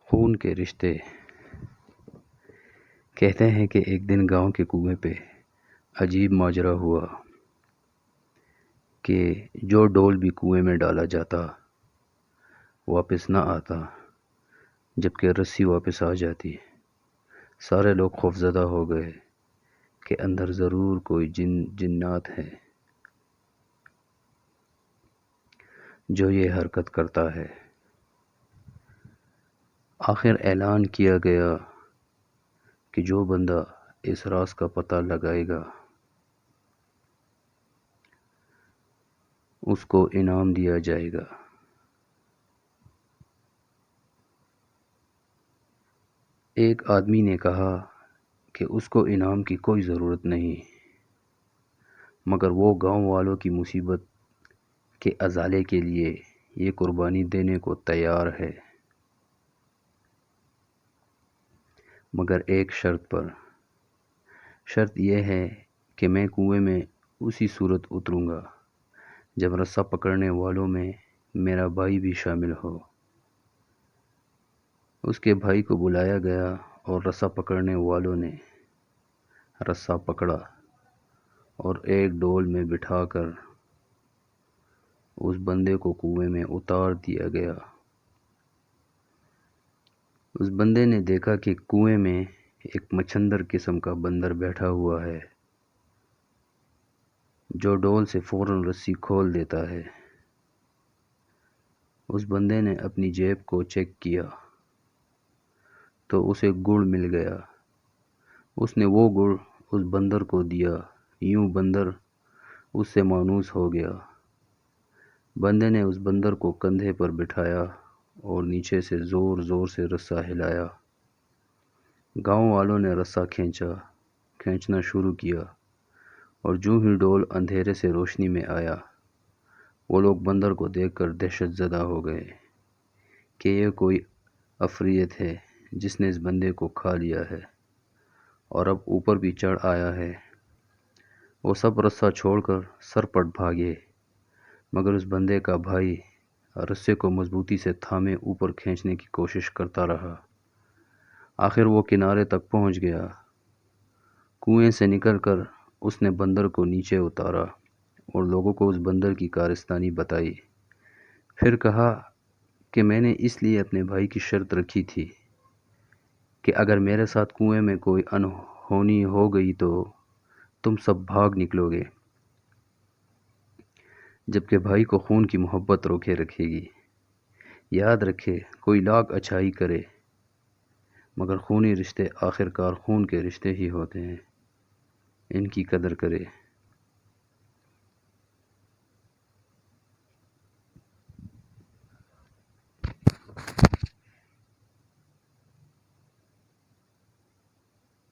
خون کے رشتے۔ کہتے ہیں کہ ایک دن گاؤں کے کنویں پہ عجیب ماجرا ہوا کہ جو ڈول بھی کنویں میں ڈالا جاتا واپس نہ آتا، جبکہ رسی واپس آ جاتی۔ سارے لوگ خوفزدہ ہو گئے کہ اندر ضرور کوئی جنات ہے جو یہ حرکت کرتا ہے۔ آخر اعلان کیا گیا کہ جو بندہ اس راز کا پتہ لگائے گا اس کو انعام دیا جائے گا۔ ایک آدمی نے کہا کہ اس کو انعام کی کوئی ضرورت نہیں، مگر وہ گاؤں والوں کی مصیبت کے ازالے کے لیے یہ قربانی دینے کو تیار ہے، مگر ایک شرط پر۔ شرط یہ ہے کہ میں کنویں میں اسی صورت اتروں گا جب رسا پکڑنے والوں میں میرا بھائی بھی شامل ہو۔ اس کے بھائی کو بلایا گیا اور رسا پکڑنے والوں نے رسا پکڑا اور ایک ڈول میں بٹھا کر اس بندے کو کنویں میں اتار دیا گیا۔ اس بندے نے دیکھا کہ کنویں میں ایک مچھندر قسم کا بندر بیٹھا ہوا ہے جو ڈول سے فوراً رسی کھول دیتا ہے۔ اس بندے نے اپنی جیب کو چیک کیا تو اسے گڑ مل گیا۔ اس نے وہ گڑ اس بندر کو دیا، یوں بندر اس سے مانوس ہو گیا۔ بندے نے اس بندر کو کندھے پر بٹھایا اور نیچے سے زور زور سے رسا ہلایا۔ گاؤں والوں نے رسا کھینچنا شروع کیا اور جو ہی ڈول اندھیرے سے روشنی میں آیا، وہ لوگ بندر کو دیکھ کر دہشت زدہ ہو گئے کہ یہ کوئی عفریت ہے جس نے اس بندے کو کھا لیا ہے اور اب اوپر بھی چڑھ آیا ہے۔ وہ سب رسا چھوڑ کر سرپٹ بھاگے، مگر اس بندے کا بھائی رسے کو مضبوطی سے تھامے اوپر کھینچنے کی کوشش کرتا رہا۔ آخر وہ کنارے تک پہنچ گیا۔ کنویں سے نکل کر اس نے بندر کو نیچے اتارا اور لوگوں کو اس بندر کی کارستانی بتائی۔ پھر کہا کہ میں نے اس لیے اپنے بھائی کی شرط رکھی تھی کہ اگر میرے ساتھ کنویں میں کوئی انہونی ہو گئی تو تم سب بھاگ نکلو گے، جبکہ بھائی کو خون کی محبت روکے رکھے گی۔ یاد رکھے، کوئی لاکھ اچھائی کرے مگر خونی رشتے آخر کار خون کے رشتے ہی ہوتے ہیں، ان کی قدر کرے۔